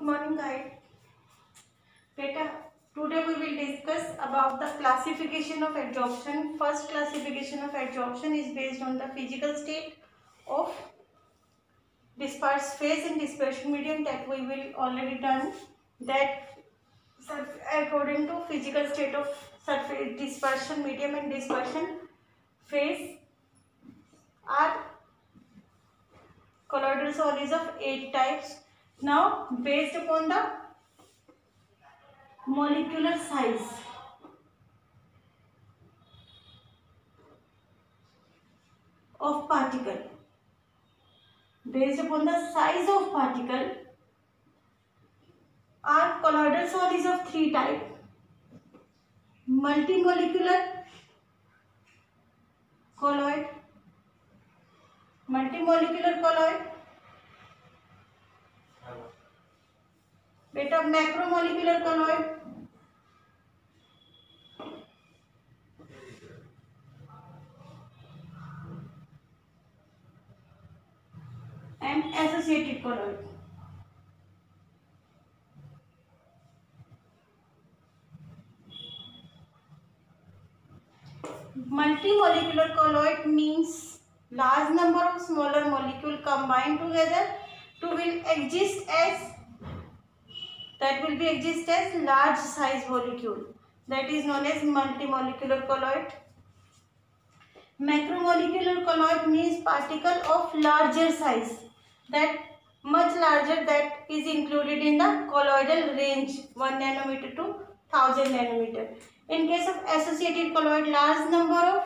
Good morning, guys. Beta, today we will discuss about the classification of adsorption. First classification of adsorption is based on the physical state of dispersed phase and dispersion medium that we will already done. That according to physical state of surface dispersion medium and dispersion phase are colloidal solids of 8 types. Now, based upon the molecular size of particle, based upon the size of particle are colloidal solids of 3 types: multimolecular colloid, beta macromolecular colloid, and associated colloid. Multimolecular colloid means large number of smaller molecules combined together to will exist as large size molecule. That is known as multimolecular colloid. Macromolecular colloid means particle of larger size, that much larger, that is included in the colloidal range 1 nanometer to 1000 nanometer. In case of associated colloid, large number of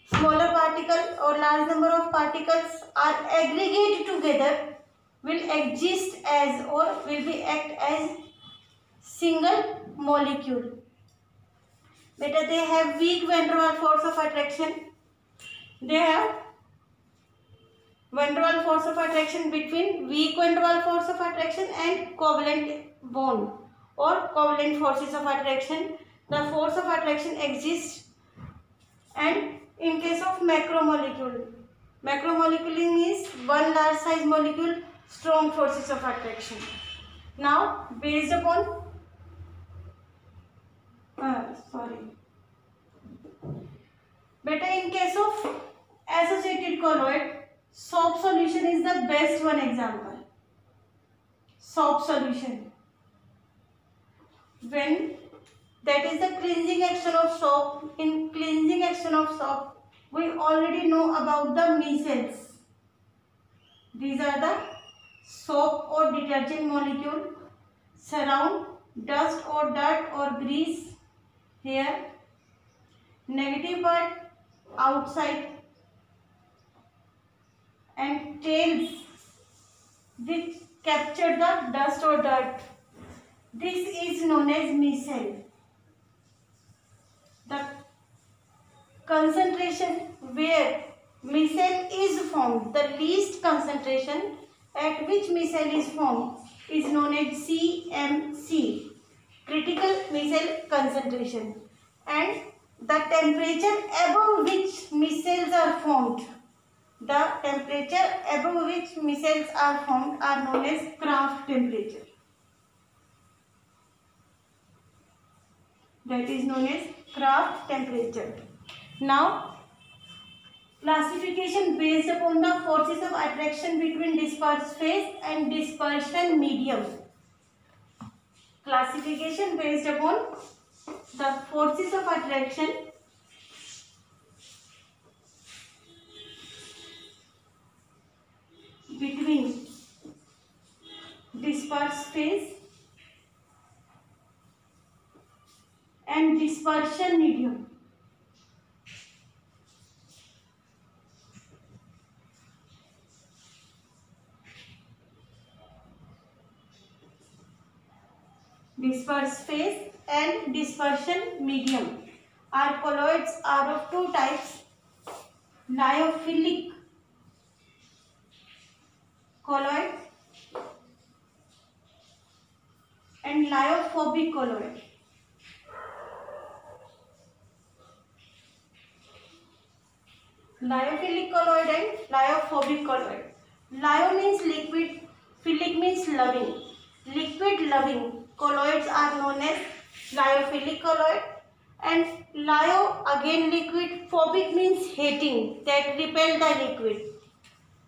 smaller particles or large number of particles are aggregated together will exist as or will be act as single molecule. Beta, they have weak van der Waals force of attraction. They have van der Waals force of attraction between weak van der Waals force of attraction and covalent bond or covalent forces of attraction. The force of attraction exists. And in case of macromolecule means one large size molecule, strong forces of attraction. Now, based upon Beta, in case of associated colloid, soap solution is the best one example. Soap solution, when that is the cleansing action of soap. In cleansing action of soap, we already know about the micelles. These are the soap or detergent molecule surround dust or dirt or grease here, negative part outside, and tails which capture the dust or dirt. This is known as micelle. The concentration where micelle is formed, the least concentration at which micelle is formed, is known as CMC, critical micelle concentration, and the temperature above which micelles are formed, are known as Kraft temperature. That is known as Kraft temperature. Now, classification based upon the forces of attraction between dispersed phase and dispersion medium. Classification based upon the forces of attraction between dispersed phase and dispersion medium. Dispersed phase and dispersion medium are colloids are of 2 types: lyophilic colloid and lyophobic colloid. Lyophilic colloid and lyophobic colloid. Lyo means liquid, philic means loving. liquid loving colloids are known as lyophilic colloid, and lyo again liquid, phobic means hating, that repel the liquid.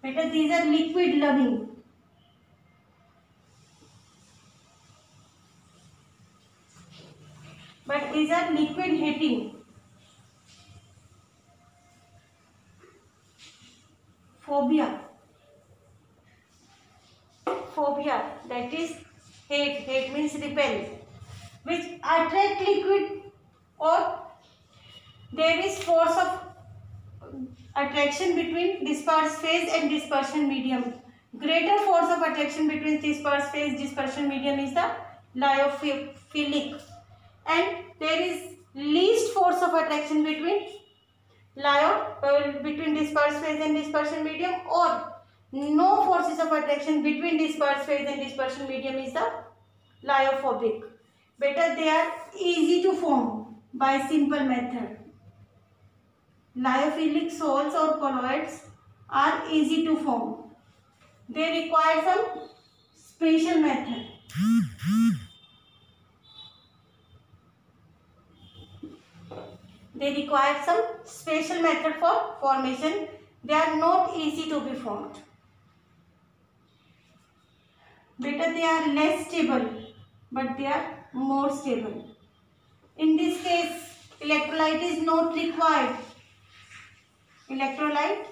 Because these are liquid loving. But these are liquid hating. Phobia. Phobia, that is hate. Hate means repel, which attract liquid, or there is force of attraction between dispersed phase and dispersion medium. Greater force of attraction between dispersed phase dispersion medium is the lyophilic, and there is least force of attraction between between dispersed phase and dispersion medium, or no forces of attraction between dispersed phase and dispersion medium is the lyophobic. Better, they are easy to form by simple method. Lyophilic salts or colloids are easy to form. They require some special method. They require some special method for formation. They are not easy to be formed. Better, they are less stable, but they are more stable. In this case, electrolyte is not required. Electrolyte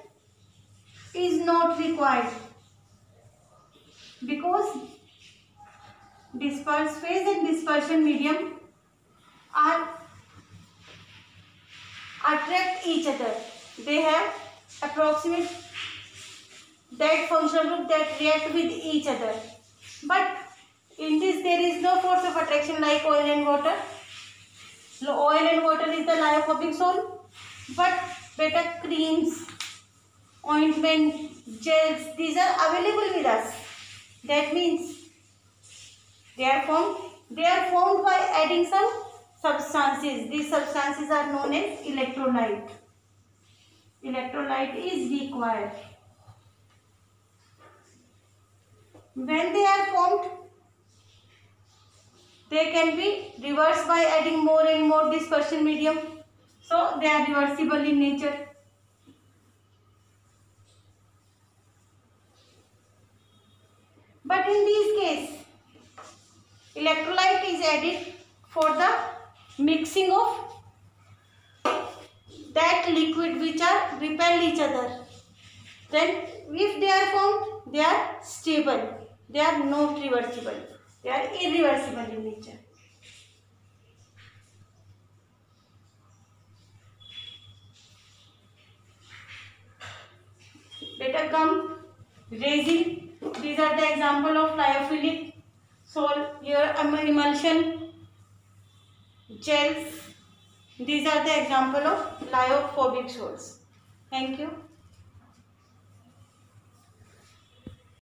is not required because dispersed phase and dispersion medium are attract each other. They have approximate that functional group that react with each other. But in this, there is no force of attraction like oil and water. So oil and water is the lyophobic salt, but better creams, ointment, gels, these are available with us. That means they are formed by adding some substances. These substances are known as electrolyte. Electrolyte is required. When they are formed, they can be reversed by adding more and more dispersion medium. So they are reversible in nature. But in this case, electrolyte is added for the mixing of that liquid which are repel each other. Then if they are formed, they are stable. They are not reversible. They are irreversible in nature. Better come resin. These are the example of lyophilic salt. Here emulsion, gels. These are the example of lyophobic salts. Thank you.